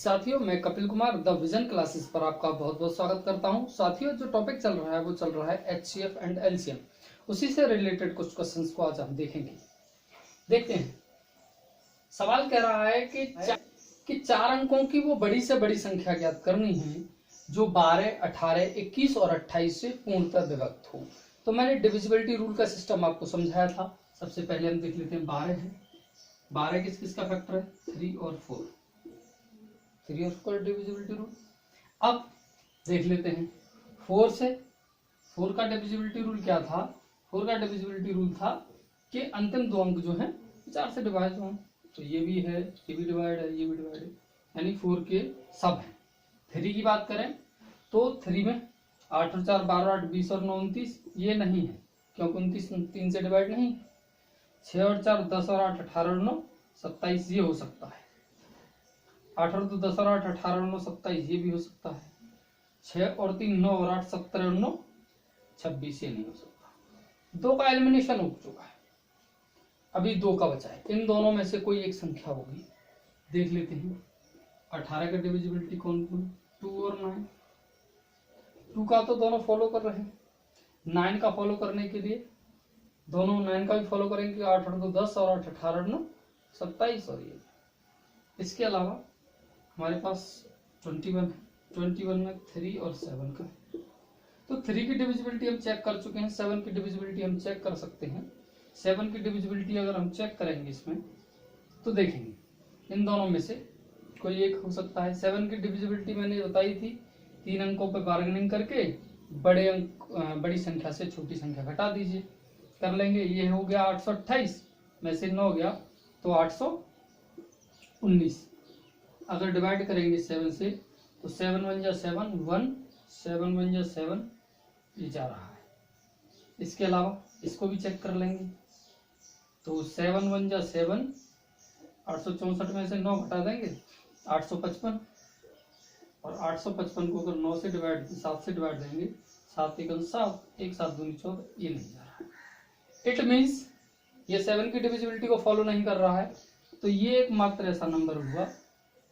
साथियों, मैं Kapil Kumar the vision classes पर आपका बहुत बहुत स्वागत करता हूं। साथियों, जो टॉपिक चल रहा है वो चल रहा है HCF एंड LCM। उसी से रिलेटेड कुछ क्वेश्चंस को आज हम देखेंगे। देखते हैं। सवाल कह रहा है कि 4 अंकों की वो बड़ी से बड़ी संख्या ज्ञात करनी है जो 12, 18, 21 और 28 से पूर्णतः विभक्त हो। तो मैंने डिविजिबिलिटी रूल का सिस्टम आपको समझाया था। सबसे पहले हम देख लेते हैं 12 है। 12 किस किस का फैक्टर है? 3 और 4। 3 और 4 डिविजिबिलिटी रूल। अब देख लेते हैं 4 से। 4 का डिविजिबिलिटी रूल क्या था? 4 का डिविजिबिलिटी रूल था कि अंतिम दो अंक जो हैं 4 से डिवाइड हों। तो ये भी है, ये भी डिवाइड है, ये भी डिवाइड है, यानी 4 के सब हैं। 3 की बात करें तो 3 में 8 और 4 12, 8 20 और 9 29, ये नहीं है क्योंकि 29 3 से डिवाइड नहीं। 6 और 4 10 और 8 18 और 9 27, ये हो सकता है। 8 और 2 10 और 8 18 और 9 27, ये भी हो सकता है। 6 और 3 9 और 8 17 और 9 26, ये नहीं हो सकता। 2 का एलिमिनेशन हो चुका है, अभी 2 का बचा है। इन दोनों में से कोई एक संख्या होगी। देख लेते हैं 18 का डिविजिबिलिटी कौन कौन? 2 और 9। 2 का तो दोनों फॉलो कर रहे हैं। 9 का फॉलो करने के लिए दोनों 9 का भी फॉलो करेंगे। 8 और 2 10 और 8 18 और 9 27, और ये। इसके अलावा हमारे पास 21 है। 21 में 3 और 7 का है। तो 3 की डिविजिबिलिटी हम चेक कर चुके हैं। 7 की डिविजिबिलिटी हम चेक कर सकते हैं। 7 की डिविजिबिलिटी अगर हम चेक करेंगे इसमें तो देखेंगे इन दोनों में से कोई एक हो सकता है। 7 की डिविजिबिलिटी मैंने बताई थी, 3 अंकों पर बार्गेनिंग करके बड़ी संख्या से छोटी संख्या घटा दीजिए। कर लेंगे। ये हो गया 828 में से 9 गया तो 819। अगर डिवाइड करेंगे 7 से तो 7 1 जा 7 1, 7 1 जा 7, ये जा रहा है। इसके अलावा इसको भी चेक कर लेंगे तो 7 1 जा 7, 864 में से 9 घटा देंगे 855, और 855 को अगर 9 से डिवाइड 7 से डिवाइड देंगे 7 1 7, 1 7 2 14, ये नहीं जा रहा है। इट मीन्स ये 7 की डिविजिबिलिटी को फॉलो नहीं कर रहा है। तो ये एकमात्र ऐसा नंबर हुआ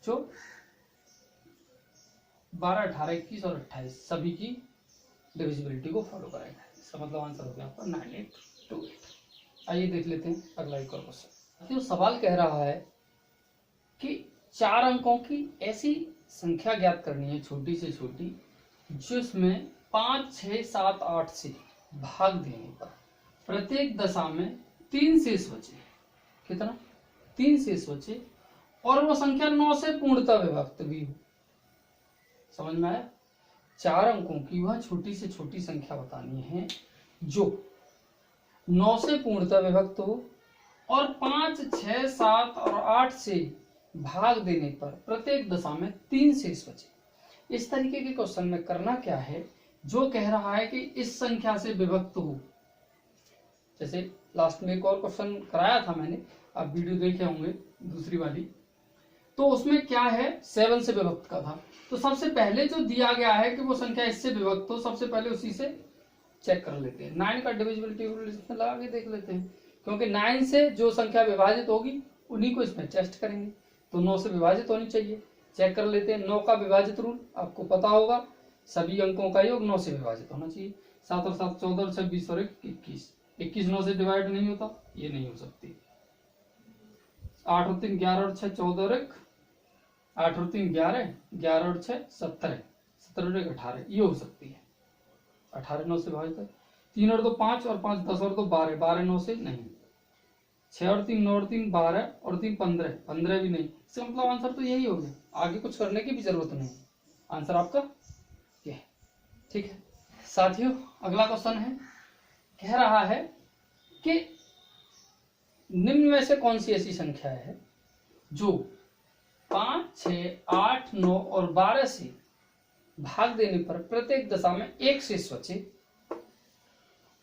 जो 12, 18, 21 और 28 सभी की डिविजिबिलिटी को फॉलो करेगा। इसका मतलब आंसर हो गया आपका 9828। आइए देख लेते हैं अगला एक और क्वेश्चन। तो सवाल कह रहा है कि 4 अंकों की ऐसी संख्या ज्ञात करनी है छोटी से छोटी जिसमें 5 6 7 8 से भाग देने पर प्रत्येक दशा में 3 शेष बचे। कितना? 3 शेष बचे और वो संख्या 9 से पूर्णतः विभक्त भी हो। समझ में आया? 4 अंकों की वह छोटी से छोटी संख्या बतानी है जो 9 से पूर्णतः विभक्त हो और 5 6 7 और 8 से भाग देने पर प्रत्येक दशा में 3 शेष बचे। इस तरीके के क्वेश्चन में करना क्या है, जो कह रहा है कि इस संख्या से विभक्त हो। जैसे लास्ट में एक और क्वेश्चन कराया था मैंने, आप वीडियो देखे होंगे दूसरी वाली, तो उसमें क्या है 7 से विभक्त का था। तो सबसे पहले जो दिया गया है कि वो संख्या इससे विभक्त हो, सबसे पहले उसी से चेक कर लेते हैं। 9 का डिविजिबिलिटी रूल इसमें लगा के देख लेते हैं, क्योंकि 9 से जो संख्या विभाजित होगी उन्हीं को इसमें टेस्ट करेंगे। तो 9 से विभाजित होनी चाहिए। चेक कर लेते हैं। 9 का विभाजित रूल आपको पता होगा, सभी अंकों का योग 9 से विभाजित होना चाहिए। 7 और 7 14 और 26 और 21। 21 9 से डिवाइड नहीं होता, ये नहीं हो सकती। 8 और 3 11 और 6 14 और 1, 8 और 3 11, 11 और 6 17, 17 और 1 18, ये हो सकती है। 18 9 से विभाजित है। 3 और 2 5 और 5 10 और 2 12, 12 9 से नहीं। 6 और 3 9 और 3 12 और 3 15, 15 भी नहीं। इसका मतलब आंसर तो यही हो गया, आगे कुछ करने की भी जरूरत नहीं। आंसर आपका ये है। ठीक है साथियों, अगला क्वेश्चन है, कह रहा है कि निम्न में से कौन सी ऐसी संख्या है जो 5 6 8 9 और 12 से भाग देने पर प्रत्येक दशा में 1 शेष बचे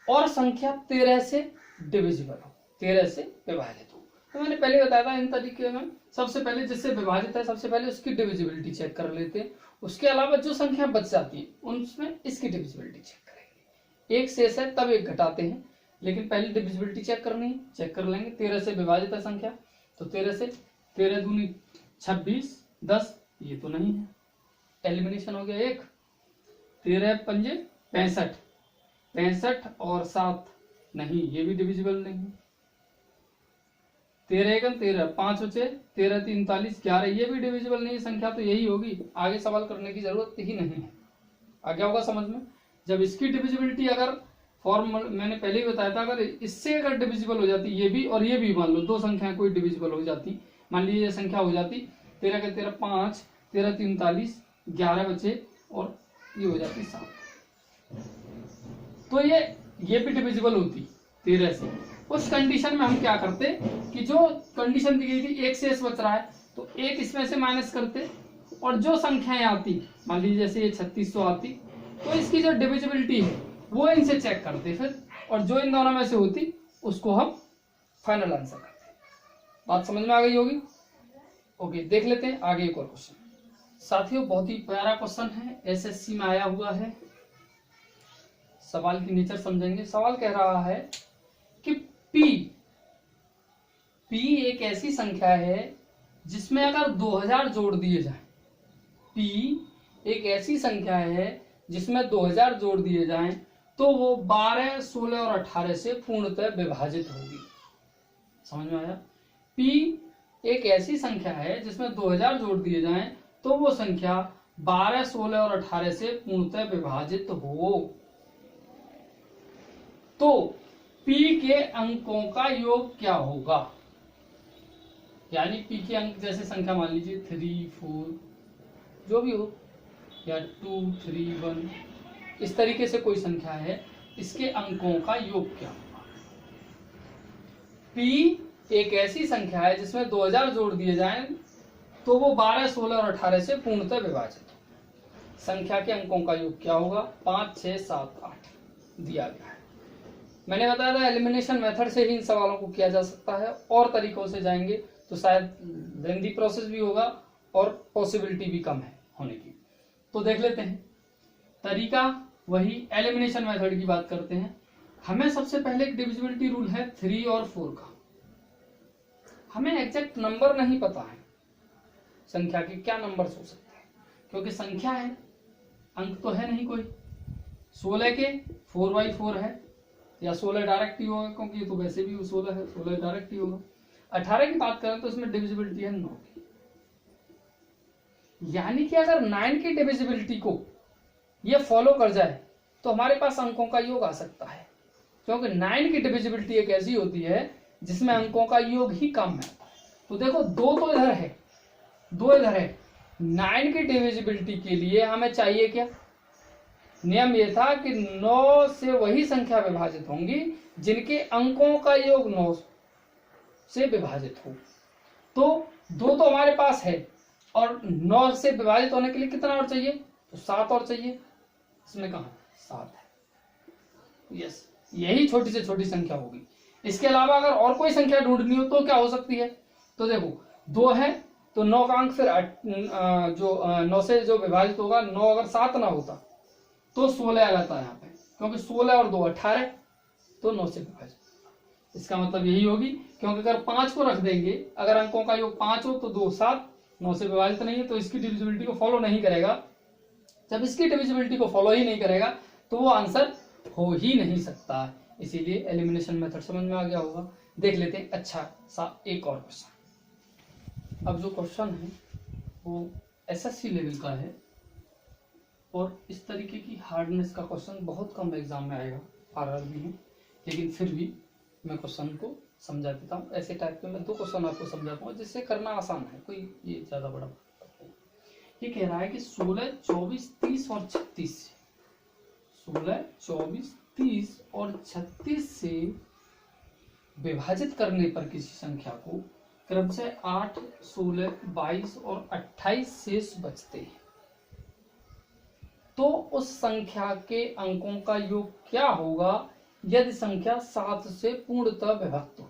और संख्या 13 से डिविजिबल हो, 13 से विभाजित हो। तो मैंने पहले बताया था इन तरीके में सबसे पहले जिससे विभाजित है सबसे पहले उसकी डिविजिबिलिटी चेक कर लेते हैं। उसके अलावा जो संख्या बच जाती है उनमें इसकी डिविजिबिलिटी चेक करेंगे। 1 शेष है तब 1 घटाते हैं, लेकिन पहले डिविजिबिलिटी चेक करनी है। चेक कर लेंगे। 13 से विभाजित है संख्या, तो 13 से 13 दूनी 26 10, ये तो नहीं है, एलिमिनेशन हो गया एक। 13 पंजे 65, 65 और 7 नहीं, ये भी डिविजिबल नहीं। 13 एकम 13, 5 बचे 13 3 39 11, ये भी डिविजिबल नहीं है संख्या, तो यही होगी। आगे सवाल करने की जरूरत ही नहीं है। आ गया होगा समझ में। जब इसकी डिविजिबिलिटी अगर फॉर्म मैंने पहले ही बताया था, अगर इससे अगर डिविजिबल हो जाती ये भी और ये भी, मान लो दो संख्याएं कोई डिविजिबल हो जाती, मान लीजिए ये संख्या हो जाती 13 के 13 5, 13 3 39, 11 बचे और ये हो जाती 7, तो ये भी डिविजिबल होती 13 से। उस कंडीशन में हम क्या करते कि जो कंडीशन दी गई थी एक शेष बच रहा है तो एक इसमें से माइनस करते, और जो संख्याएं आती, मान लीजिए जैसे ये 3600 आती, तो इसकी जो डिविजिबिलिटी है वो इनसे चेक करते फिर, और जो इन दोनों में से होती उसको हम फाइनल आंसर करते। बात समझ में आ गई होगी। ओके, देख लेते हैं आगे एक और क्वेश्चन। साथियों बहुत ही प्यारा क्वेश्चन है, एसएससी में आया हुआ है। सवाल की नेचर समझेंगे। सवाल कह रहा है कि P एक ऐसी संख्या है जिसमें अगर 2000 जोड़ दिए जाए, P एक ऐसी संख्या है जिसमें 2000 जोड़ दिए जाएं तो वो 12, 16 और 18 से पूर्णतः विभाजित होगी। समझ में आया। P एक ऐसी संख्या है जिसमें 2000 जोड़ दिए जाएं तो वो संख्या 12, 16 और 18 से पूर्णतः विभाजित हो, तो P के अंकों का योग क्या होगा। यानी P के अंक जैसे संख्या मान लीजिए 3, 4 जो भी हो, या 2, 3, 1, इस तरीके से कोई संख्या है, इसके अंकों का योग क्या होगा। P एक ऐसी संख्या है जिसमें 2000 जोड़ दिए जाएं तो वो 12, 16 और 18 से पूर्णतः विभाजित हो, संख्या के अंकों का योग क्या होगा। 5, 6, 7, 8 दिया गया है। मैंने बताया था एलिमिनेशन मेथड से ही इन सवालों को किया जा सकता है, और तरीकों से जाएंगे तो शायद लेंदी प्रोसेस भी होगा और पॉसिबिलिटी भी कम है होने की। तो देख लेते हैं तरीका, वही एलिमिनेशन मेथड की बात करते हैं। हमें सबसे पहले एक डिविजिबिलिटी रूल है 3 और 4 का। हमें एग्जैक्ट नंबर नहीं पता है संख्या के क्या नंबर हो सकते हैं, क्योंकि संख्या है, अंक तो है नहीं कोई। 16 के 4/4 है, या 16 डायरेक्ट ही होगा क्योंकि ये तो वैसे भी 16 है, 16 डायरेक्ट ही होगा। 18 की बात करें तो इसमें डिविजिबिलिटी है 9 की, यानी कि अगर 9 की डिविजिबिलिटी को ये फॉलो कर जाए तो हमारे पास अंकों का योग आ सकता है, क्योंकि 9 की डिविजिबिलिटी एक ऐसी होती है जिसमें अंकों का योग ही कम है। तो देखो 2 तो इधर है, 2 इधर है। 9 की डिविजिबिलिटी के लिए हमें चाहिए क्या, नियम ये था कि 9 से वही संख्या विभाजित होंगी जिनके अंकों का योग 9 से विभाजित हो। तो 2 तो हमारे पास है, और 9 से विभाजित होने के लिए कितना और चाहिए, तो 7 और चाहिए। इसमें कहा 7 है, यस, यही छोटी से छोटी संख्या होगी। इसके अलावा अगर और कोई संख्या ढूंढनी हो तो क्या हो सकती है, तो देखो 2 है तो 9 का अंक फिर जो 9 से जो विभाजित होगा, 9 अगर 7 ना होता तो 16 आ जाता है यहाँ पे, क्योंकि 16 और 2 18, तो 9 से विभाजित। इसका मतलब यही होगी, क्योंकि अगर 5 को रख देंगे, अगर अंकों का योग 5 हो तो 2 7, 9 से विभाजित नहीं है, तो इसकी डिविजिबिलिटी को फॉलो नहीं करेगा। जब इसकी डिविजिबिलिटी को फॉलो ही नहीं करेगा तो वो आंसर हो ही नहीं सकता। इसीलिए एलिमिनेशन मेथड समझ में आ गया होगा। देख लेते हैं अच्छा सा एक और क्वेश्चन। अब जो क्वेश्चन है वो एसएससी लेवल का है, और इस तरीके की हार्डनेस का क्वेश्चन बहुत कम एग्जाम में आएगा, आरआरबी में, लेकिन फिर भी मैं क्वेश्चन को समझा देता हूँ। ऐसे टाइप के मैं 2 क्वेश्चन आपको समझाता हूँ जिससे करना आसान है, कोई ये ज्यादा बड़ा। ये कह रहा है कि 16, 24, 30 और 36 से 16, 24, 30 और 36 से विभाजित करने पर किसी संख्या को क्रमशः 8, 16, 22 और 28 शेष बचते हैं, तो उस संख्या के अंकों का योग क्या होगा यदि संख्या 7 से पूर्णतः विभक्त हो।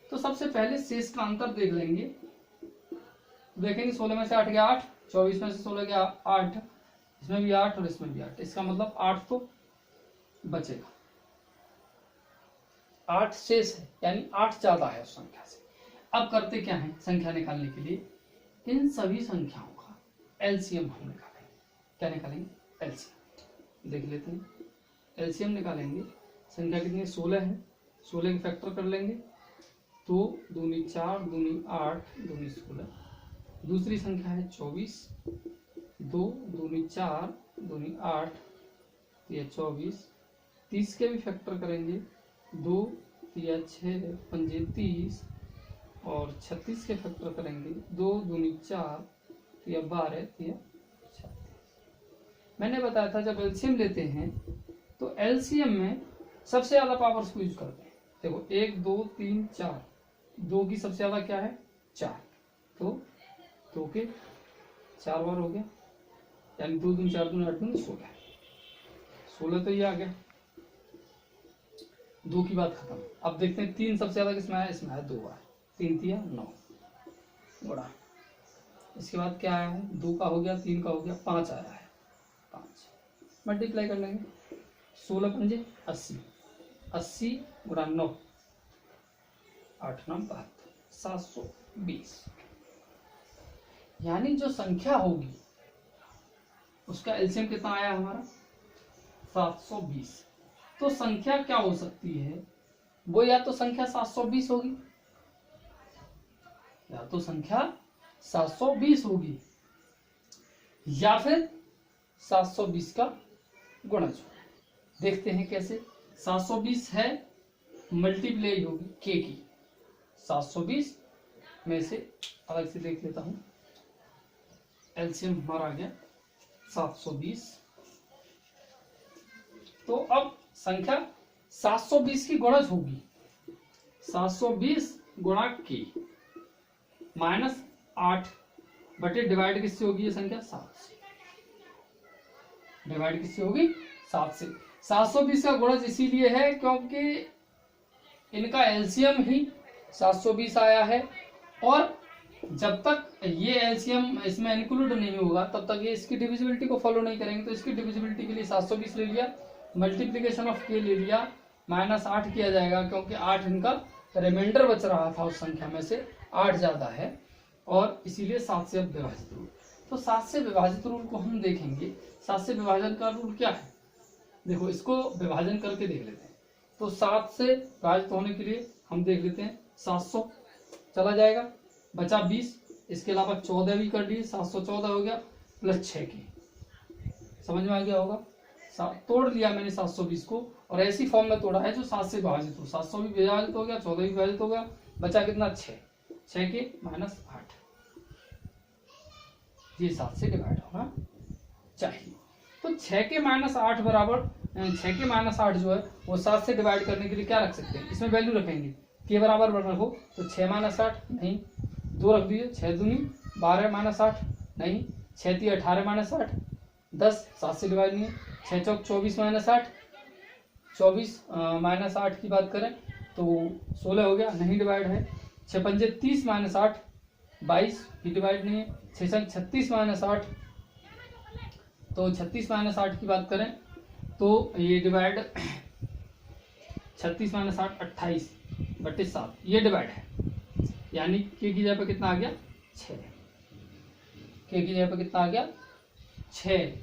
तो सबसे पहले शेष का अंतर देख लेंगे। देखेंगे 16 में से 8 गया 8, 24 में से 16 गया 8, इसमें भी 8 और इसमें भी 8, इसका मतलब 8 तो बचेगा, 8 शेष है, यानी 8 ज्यादा है उस संख्या से। अब करते क्या है, संख्या निकालने के लिए इन सभी संख्याओं एलसीएम हम निकालेंगे। क्या निकालेंगे? एलसीएम। देख लेते हैं, एलसीएम निकालेंगे। संख्या कितनी है? 16 है। 16 के फैक्टर कर लेंगे तो 2 दूनी 4, 2 दूनी 8, 2 दूनी 16। दूसरी संख्या है 24, 2 दूनी 4, 2 दूनी 8, ये 24। 30 के भी फैक्टर करेंगे, 2 या 6 पंजे 30, और 36 के फैक्टर करेंगे, 2 दूनी 4 या 12 या 36। मैंने बताया था जब एलसीएम लेते हैं तो एलसीएम में सबसे ज्यादा पावर्स को यूज करते हैं। देखो 1 2 3 4, 2 की सबसे ज्यादा क्या है? 4, तो 2 के 4 बार हो गया, यानी 2 दूनी 4 दूनी 8 दूनी 16। 16 तो ये आ गया, 2 की बात खत्म। अब देखते हैं 3 सबसे ज्यादा किसमें आया? इसमें आया 2 बार, 3 तिया 9 बड़ा। इसके बाद क्या आया है? 2 का हो गया, 3 का हो गया, 5 आया है, 5 मल्टीप्लाई कर लेंगे। 16 पंजे 80, 80 गुणा 9, 8 9 72, 720। यानी जो संख्या होगी उसका एलसीएम कितना आया हमारा? 720। तो संख्या क्या हो सकती है? वो या तो संख्या 720 होगी, या तो संख्या 720 होगी, या फिर 720 का गुणज। देखते हैं कैसे। 720 है, मल्टीप्लाई होगी के की। 720 में से अलग से देख लेता हूं, एलसीएम हमारा आ गया 720। तो अब संख्या 720 की गुणज होगी, 720 गुणा के माइनस 8 बटे डिवाइड किससे होगी? ये संख्या 7 से। डिवाइड किससे होगी? 7 से। 720 का गुणज इसीलिए है क्योंकि इनका एलसीएम ही 720 आया है, और जब तक ये एलसीएम इसमें इंक्लूड नहीं होगा तब तक ये इसकी डिविजिबिलिटी को फॉलो नहीं करेंगे। तो इसकी डिविजिबिलिटी के लिए 720 ले लिया, मल्टीप्लीकेशन ऑफ के ले लिया, माइनस 8 किया जाएगा क्योंकि 8 इनका रिमाइंडर बच रहा था उस संख्या में से, 8 ज्यादा है, और इसीलिए 7 से अब विभाजित रूल। तो 7 से विभाजित रूल को हम देखेंगे। 7 से विभाजन का रूल क्या है? देखो इसको विभाजन करके देख लेते हैं। तो 7 से विभाजित होने के लिए हम देख लेते हैं, 700 चला जाएगा, बचा 20, इसके अलावा 14 भी कर लिए, 714 हो गया, प्लस 6 की। समझ में आ गया होगा? तोड़ लिया मैंने 720 को, और ऐसी फॉर्म में तोड़ा है जो 7 से विभाजित हो। 700 भी विभाजित हो गया, 14 भी विभाजित हो गया, बचा कितना? 6। 6 के माइनस 8, ये 7 से डिवाइड होना चाहिए। तो 6 के माइनस 8 बराबर 6 के माइनस 8 जो है वो 7 से डिवाइड करने के लिए क्या रख सकते हैं? इसमें वैल्यू रखेंगे, के बराबर रखो तो 6 माइनस 8 नहीं, 2 रख दीजिए, 6 दूनी 12 माइनस 8 नहीं, 6 3 18 माइनस 8 10, 7 से डिवाइड नहीं है, 6 चौक 24 माइनस 8, 24 माइनस 8 की बात करें तो 16 हो गया, नहीं डिवाइड है। 6 पंजे 30 माइनस 8 22, भी डिवाइड नहीं है। 6 संग 36 माइनस 8, तो 36 माइनस 8 की बात करें तो ये डिवाइड 36 माइनस 8 28 बटे 7, ये डिवाइड है, यानी के की जगह पे कितना आ गया? 6। के की जगह पे कितना आ गया? 6।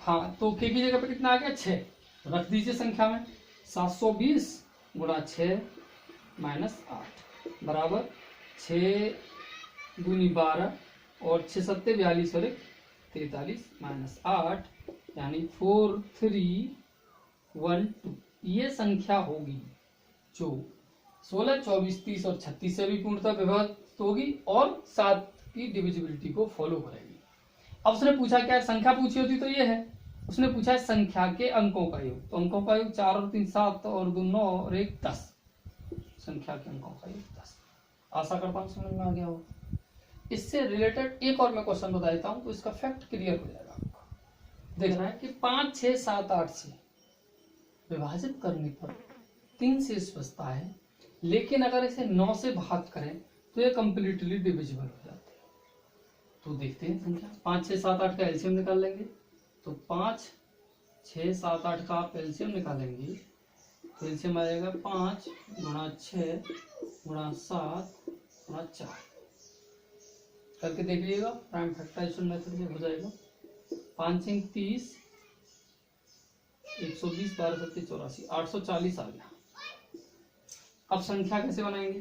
हाँ, तो के की जगह पे कितना आ गया? 6 रख दीजिए संख्या में। 720 गुणा 6 माइनस 8 बराबर 6 दूनी 12 और 6 सत्ते 42 और 43 माइनस 8, यानी 4 3 1 2। ये संख्या होगी जो 16 24 30 और 36 से भी पूर्णतः विभाजित होगी और 7 की डिविजिबिलिटी को फॉलो करेगी। अब उसने पूछा क्या? संख्या पूछी होती तो ये है, उसने पूछा है संख्या के अंकों का योग। तो अंकों का योग 4 और 3 7 और 2 9 और 1 10। संख्या के अंकों का योग 10। आशा करता हूं समझ में आ गया होगा। इससे रिलेटेड एक और मैं क्वेश्चन बता देता हूं तो इसका फैक्ट क्लियर हो जाएगा आपको। देखना है कि 5 6 7 8 से विभाजित करने पर 3 शेष बचता है, लेकिन अगर इसे 9 से भाग करें तो ये कंप्लीटली डिविजिबल हो जाते हैं। तो देखते हैं संख्या 5 6 7 8 का एलसीएम निकाल लेंगे। तो 5 6 7 8 का आप एलसीएम निकालेंगे तो एलसीएम आ जाएगा 5 गुणा 6 गुणा 7 गुणा 4। करके देखिएगा, प्राइम फैक्टराइजेशन मेथड से हो जाएगा। 5 × 30 120 12 7 84 840 आ गया। अब संख्या कैसे बनाएंगे?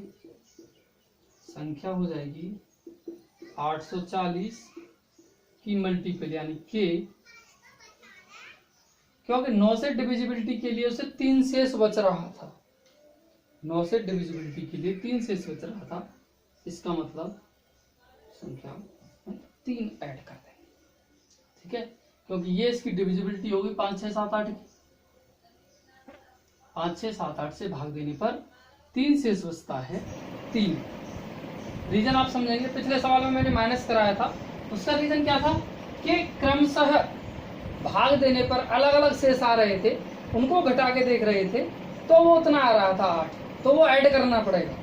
संख्या हो जाएगी 840 की मल्टीपल यानी के, क्योंकि 9 से डिविजिबिलिटी के लिए उसे 3 शेष बच रहा था। 9 से डिविजिबिलिटी के लिए 3 शेष बच रहा था, इसका मतलब संख्या में 3 ऐड कर देंगे। ठीक है, क्योंकि ये इसकी डिविजिबिलिटी होगी 5 6 7 8 की। 5 6 7 8 से भाग देने पर 3 शेष बचता है 3। रीजन आप समझेंगे, पिछले सवाल में मैंने माइनस कराया था, उसका रीजन क्या था कि क्रमशः भाग देने पर अलग अलग शेष आ रहे थे, उनको घटा के देख रहे थे, तो वो उतना आ रहा था 8, तो वो ऐड करना पड़ेगा,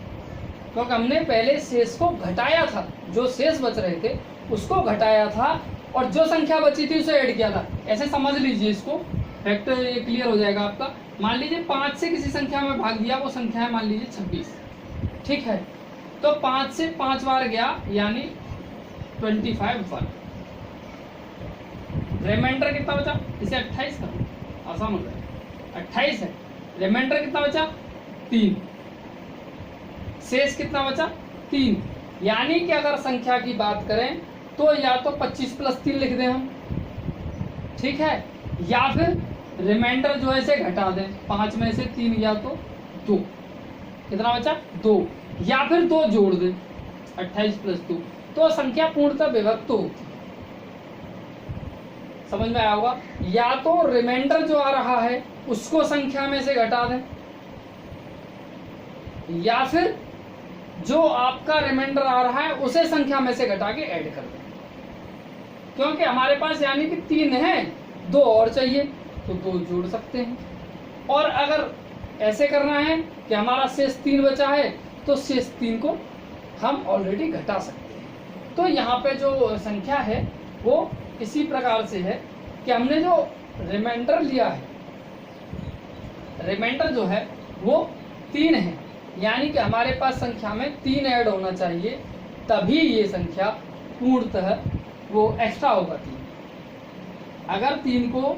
क्योंकि हमने पहले शेष को घटाया था, जो शेष बच रहे थे उसको घटाया था और जो संख्या बची थी उसे ऐड किया था। ऐसे समझ लीजिए इसको, फैक्टर ये क्लियर हो जाएगा आपका। मान लीजिए 5 से किसी संख्या में भाग दिया, वो संख्या है मान लीजिए 26। ठीक है, तो 5 से 5 बार गया यानी 25 1। रिमाइंडर कितना बचा? इसे 28 कर, आसान हो जाएगा। 28 है, रिमाइंडर कितना बचा? 3। शेष कितना बचा? 3। यानी कि अगर संख्या की बात करें तो या तो 25 + 3 लिख दें हम, ठीक है, या फिर रिमाइंडर जो है इसे घटा दें। 5 में से 3 गया तो 2, कितना बचा? 2, या फिर 2 जोड़ दें, 28 + 2, तो संख्या पूर्णतः विभक्त होती है। समझ में आया होगा? या तो रिमाइंडर जो आ रहा है उसको संख्या में से घटा दें, या फिर जो आपका रिमाइंडर आ रहा है उसे संख्या में से घटा के ऐड कर दें। क्योंकि हमारे पास यानी कि 3 है, 2 और चाहिए तो 2 जोड़ सकते हैं। और अगर ऐसे करना है कि हमारा शेष 3 बचा है तो शेष 3 को हम ऑलरेडी घटा सकते हैं। तो यहाँ पे जो संख्या है वो इसी प्रकार से है कि हमने जो रिमाइंडर लिया है, रिमाइंडर जो है वो 3 है, यानी कि हमारे पास संख्या में 3 ऐड होना चाहिए, तभी ये संख्या पूर्णतः वो एक्स्ट्रा होगा 3। अगर 3 को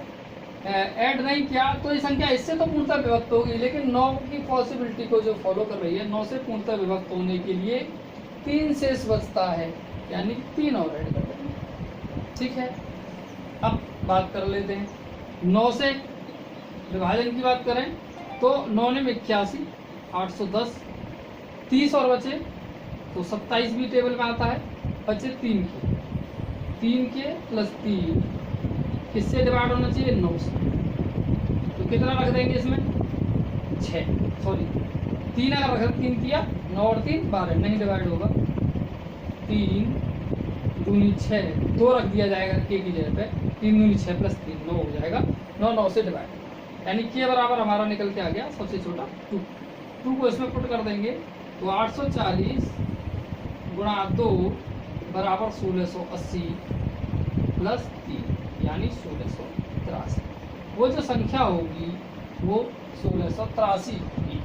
ऐड नहीं किया तो ये संख्या इससे तो पूर्णतः विभक्त होगी, लेकिन 9 की पॉसिबिलिटी को जो फॉलो कर रही है, 9 से पूर्णतः विभक्त होने के लिए 3 शेष बचता है, यानी 3 और ऐड कर देंगे। ठीक है, अब बात कर लेते हैं 9 से विभाजन की बात करें तो 9 ने 81, 810, 30 और बचे तो 27 भी टेबल में आता है, बचे 3 के प्लस 3 किससे डिवाइड होना चाहिए? 9 से। तो कितना रख देंगे इसमें? 6, सॉरी 3 अगर रख 3 किया, 9 और 3 12, नहीं डिवाइड होगा। 3 दूनी 6, 2 रख दिया जाएगा के की जगह पे, 3 दूनी 6 प्लस 3 9 हो जाएगा। 9 से डिवाइड, यानी के बराबर हमारा निकल के आ गया सबसे छोटा 2 को इसमें पुट कर देंगे तो 840 गुणा 2 बराबर 1680 प्लस 3 यानी 1683। वो जो संख्या होगी वो 1683 होगी।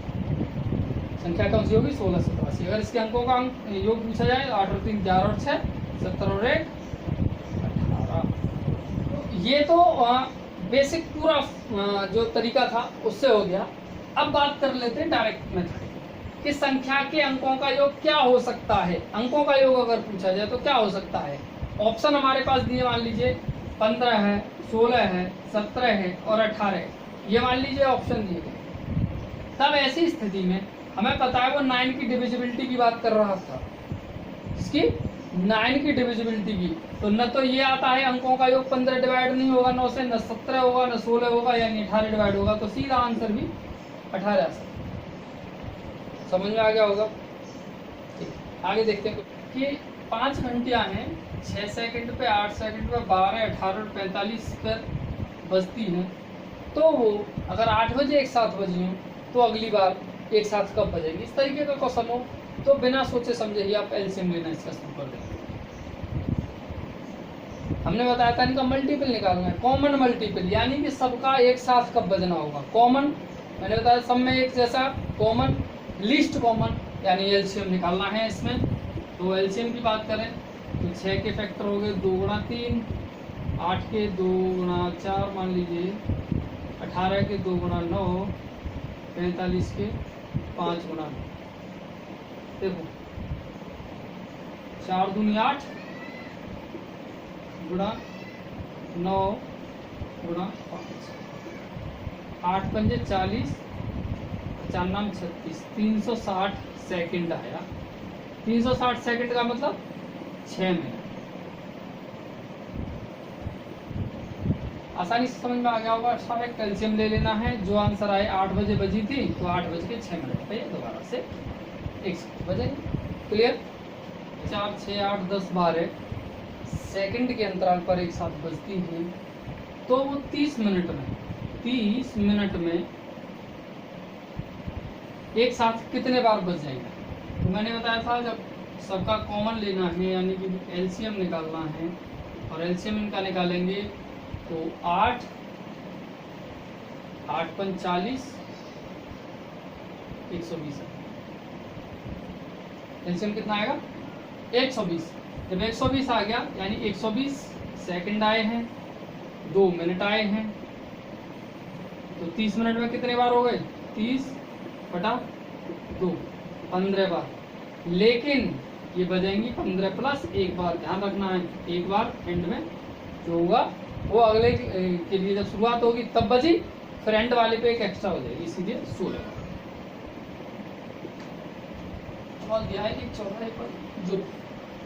संख्या कौन सी होगी? 1683। अगर इसके अंकों का योग पूछा जाए 8 और 3 11 और 6 17 और 1 18। ये तो बेसिक पूरा जो तरीका था उससे हो गया। अब बात कर लेते हैं डायरेक्ट मेथड कि संख्या के अंकों का योग क्या हो सकता है। अंकों का योग अगर पूछा जाए तो क्या हो सकता है? ऑप्शन हमारे पास दिए, मान लीजिए 15 है, 16 है, 17 है और 18 है, ये मान लीजिए ऑप्शन दिए गए। तब ऐसी स्थिति में हमें पता है वो 9 की डिविजिबिलिटी की बात कर रहा था, इसकी 9 की डिविजिबिलिटी की, तो न तो ये आता है अंकों का योग 15 डिवाइड नहीं होगा 9 से, न 17 होगा, न 16 होगा, यानी 18 डिवाइड होगा, तो सीधा आंसर भी 18 आ सकता। समझ में आ गया होगा? आगे देखते हैं कि 5 घंटियां हैं, 6 सेकंड पे, 8 सेकंड पे, 12, 18 और 45 पर बजती हैं। तो वो अगर 8 बजे एक साथ बजी हों तो अगली बार एक साथ कब बजेगी? इस तरीके का क्वेश्चन हो तो बिना सोचे समझे ही आप एलसीएम लेना इसका शुरू कर देंगे। हमने बताया था इनका मल्टीपल निकालना है, कॉमन मल्टीपल, यानी कि सबका एक साथ कब बजना होगा। कॉमन मैंने बताया सब में एक जैसा कॉमन, लीस्ट कॉमन यानी एलसीएम निकालना है इसमें। तो एलसीएम की बात करें तो 6 के फैक्टर हो गए 2 गुणा 3, 8 के 2 गुणा 4 मान लीजिए, 18 के 2 गुणा 9, 45 के 5 गुणा 9। देखो 4 दूनी 8 गुणा 9 गुणा 5, 8 पंजे 40, 4 नाम 36, 360 सेकंड आया। 360 सेकंड का मतलब 6 मिनट। आसानी से समझ में आ गया होगा। अच्छा है, कैल्शियम ले लेना है। जो आंसर आए 8 बजे बजी थी तो 8:06 पे दोबारा से 1 बजे। क्लियर? 4, 6, 8, 10, 12 सेकंड के अंतराल पर एक साथ बजती हैं तो वो 30 मिनट में एक साथ कितने बार बज जाएगा। तो मैंने बताया था जब सबका कॉमन लेना है यानी कि एलसीएम निकालना है, और एलसीएम इनका निकालेंगे तो 8 पंच 40, 120। एलसीएम कितना आएगा? 120। जब 120 आ गया यानी 120 सेकंड आए हैं, 2 मिनट आए हैं, तो 30 मिनट में कितने बार हो गए? 30/2, 15 बार। लेकिन ये बजेंगी 15 प्लस 1 बार। ध्यान रखना है, एक बार एंड में जो होगा वो अगले के लिए जब शुरुआत होगी तब बजी, फिर एंड वाले पे एक एक्स्ट्रा हो जाएगी, इसीलिए 16। सवाल दिया है एक चौराहे पर जो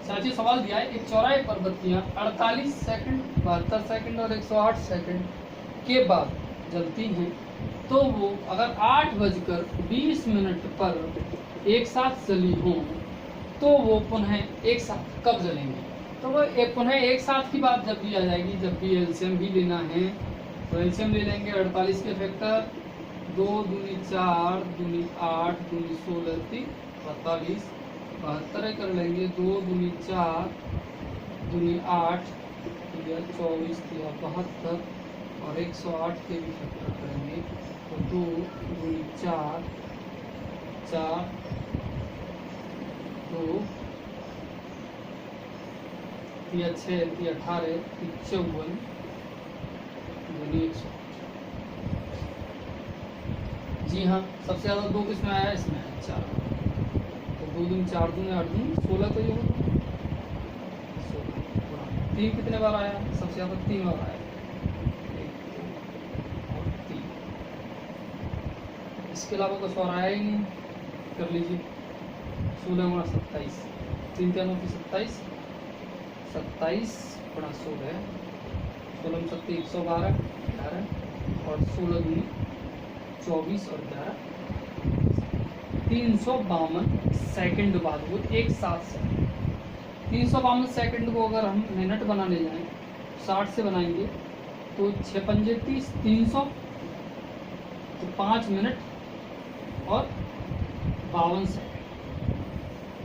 साची सवाल दिया है एक चौराहे पर बत्तियां 48 सेकंड, 72 सेकंड और 108 सेकंड के बाद जलती हैं, तो वो अगर 8:20 पर एक साथ जली हो तो वो पुनः एक साथ कब जलेंगे। तो वो पुनः एक साथ की बात जब भी आ जाएगी, जब भी एलसीएम भी लेना है तो एलसीएम ले लेंगे 48 के फैक्टर 2 दूनी 4 दूनी 8 दूनी 16 3 42, 72 कर लेंगे 2 दूनी 4 दूनी 8 24 72, और 108 के भी फैक्टर करेंगे तो 2 दूनी 4 4 2 6 18 54 दूनी 108। जी हाँ, सबसे ज़्यादा 2 किस में आया? इसमें आया 4। तो 2 दूनी 4 दूनी 8 दूनी 16, तो ये होगा 16। 3 कितने बार आया? सबसे ज़्यादा 3 बार आया, 1 2 और 3। इसके अलावा कुछ और आया ही नहीं। कर लीजिए 16 गुणा 27, 3 3 27, 27 गुणा 16, 16 7 112 11, और 16 दूनी 24 और 11, 352 सेकंड बाद वो एक साथ से। 352 सेकंड को अगर हम मिनट बनाने जाएं 60 से बनाएंगे तो 6 पंजे 30, 300, तो 5 मिनट और 52 सेकंड।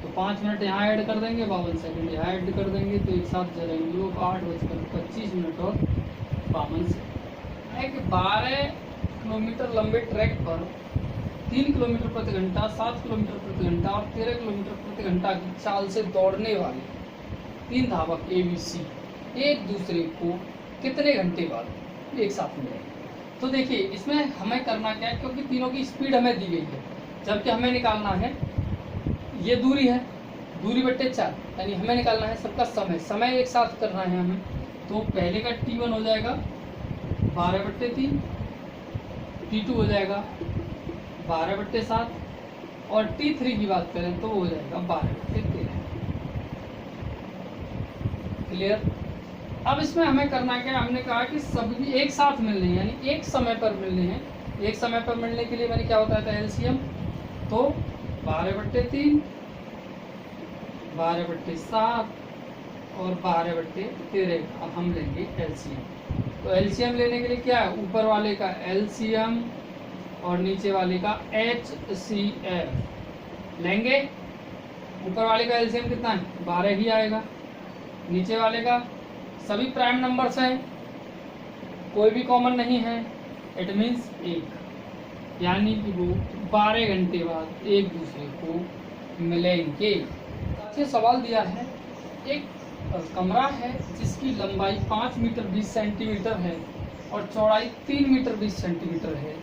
तो 5 मिनट यहाँ ऐड कर देंगे, 52 सेकंड यहाँ ऐड कर देंगे, तो एक साथ जलेंगे वो 8:25 और 52 सेकंड। 12 किलोमीटर लंबे ट्रैक पर 3 किलोमीटर प्रति घंटा, 7 किलोमीटर प्रति घंटा और 13 किलोमीटर प्रति घंटा की चाल से दौड़ने वाले 3 धावक ABC एक दूसरे को कितने घंटे बाद एक साथ मिलेंगे। तो देखिए इसमें हमें करना क्या है, क्योंकि तीनों की स्पीड हमें दी गई है, जबकि हमें निकालना है ये दूरी है, दूरी बट्टे 4, यानी हमें निकालना है सबका समय एक साथ करना है हमें। तो पहले का T1 हो जाएगा 12/3, T2 हो जाएगा 12/7, और T3 की बात करें तो वो हो जाएगा 12/13। क्लियर? अब इसमें हमें करना क्या, हमने कहा कि सभी एक साथ मिलने हैं, यानी एक समय पर मिलने हैं। एक समय पर मिलने के लिए मैंने क्या बताया था एलसीएम, तो 12/3, 12/7 और 12/13 अब हम लेंगे एलसीएम। तो एलसीएम लेने के लिए क्या है, ऊपर वाले का एलसीएम और नीचे वाले का HCF लेंगे। ऊपर वाले का एलसीएम कितना है? 12 ही आएगा। नीचे वाले का सभी प्राइम नंबर्स हैं, कोई भी कॉमन नहीं है, इट मीन्स 1। यानी कि वो 12 घंटे बाद एक दूसरे को मिलेंगे। ये सवाल दिया है, एक कमरा है जिसकी लंबाई 5 मीटर 20 सेंटीमीटर है और चौड़ाई 3 मीटर 20 सेंटीमीटर है,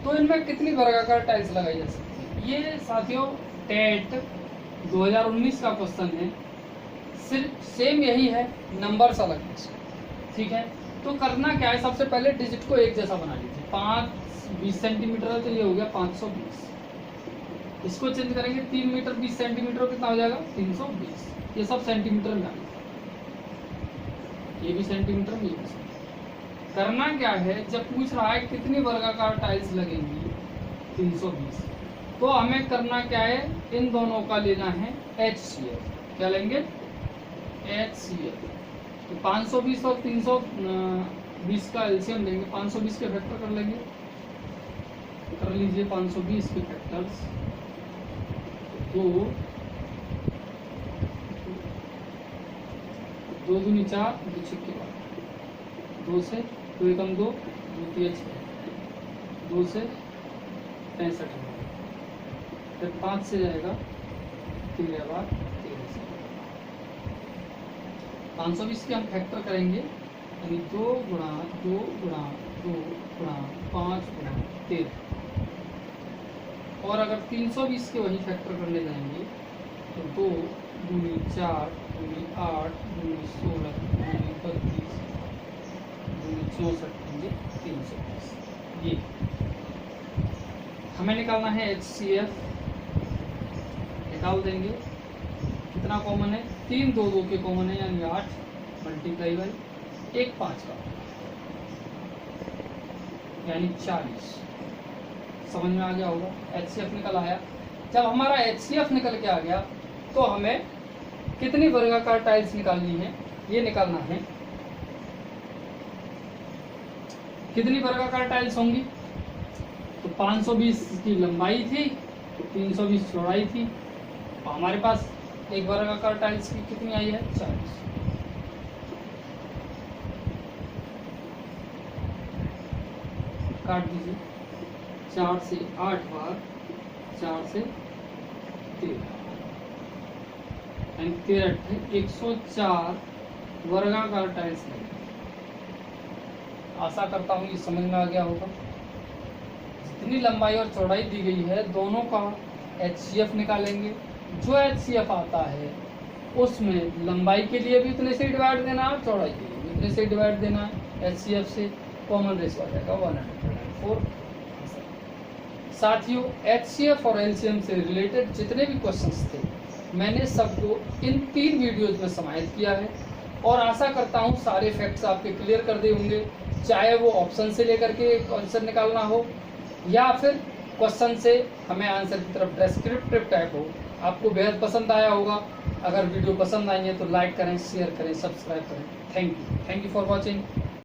तो इनमें कितनी वर्गाकार टाइल्स लगाई जा सकती है। ये साथियों टेट 2019 का क्वेश्चन है, सिर्फ सेम यही है, नंबर्स अलग है इसके, ठीक है। तो करना क्या है, सबसे पहले डिजिट को एक जैसा बना लीजिए। 5 20 सेंटीमीटर है तो ये हो गया 520, इसको चेंज करेंगे 3 मीटर 20 सेंटीमीटर कितना हो जाएगा 320। ये सब सेंटीमीटर में आ गया, ये भी सेंटीमीटर में, ये भी सेंटीमीटर। करना क्या है, जब पूछ रहा है कितनी वर्गाकार टाइल्स लगेंगी 320, तो हमें करना क्या है, इन दोनों का लेना है HCF। क्या लेंगे, HCF। तो 520 और 320 का एलसीएम लेंगे, 520 के फैक्टर कर लेंगे, कर लीजिए 520 के फैक्टर्स। दो दूनी 4, 2 छक्के 2 से 2 एकम 2, 2 3 6, 2 से 65, फिर 5 से जाएगा 13 बार 13 से। 520 के हम फैक्टर करेंगे, यानी 2 गुणा 2 गुणा 2 गुणा 5 गुणा 13। और अगर 320 के वही फैक्टर करने जाएंगे तो 2 दूनी 4 दूनी 8 दूनी 16 दूनी 32 दूनी 64 दूनी 320। ये हमें निकालना है HCF। निकाल देंगे, कितना कॉमन है, 3 2 2 के कॉमन है, यानी 8 मल्टीप्लाई बाई 1 5 का, यानी 40। समझ में आ गया होगा, HCF निकल आया। जब हमारा HCF निकल के आ गया तो हमें कितनी वर्गाकार टाइल्स निकालनी है, ये निकालना है। कितनी वर्गाकार टाइल्स होंगी, तो 520 की लंबाई थी, 320 चौड़ाई थी, तो हमारे पास एक वर्गाकार टाइल्स की कितनी आई है 40। काट दीजिए, 4 से 8 बार 4 से 13, यानी 13 104 वर्गाकार टाइल्स लगे। आशा करता हूँ ये समझ में आ गया होगा। जितनी लंबाई और चौड़ाई दी गई है दोनों का HCF निकालेंगे। जो HCF आता है उसमें लंबाई के लिए भी उतने से डिवाइड देना है, चौड़ाई के लिए भी उतने से डिवाइड देना है। HCF से कॉमन रेशियो आ जाएगा 104। साथियों HCF और LCM से रिलेटेड जितने भी क्वेश्चंस थे मैंने सबको इन 3 वीडियोज में समाहित किया है और आशा करता हूँ सारे फैक्ट्स आपके क्लियर कर दिए होंगे, चाहे वो ऑप्शन से लेकर के आंसर निकालना हो या फिर क्वेश्चन से हमें आंसर की तरफ डिस्क्रिप्टिव टाइप हो। आपको बेहद पसंद आया होगा। अगर वीडियो पसंद आई है तो लाइक करें, शेयर करें, सब्सक्राइब करें। Thank you for watching.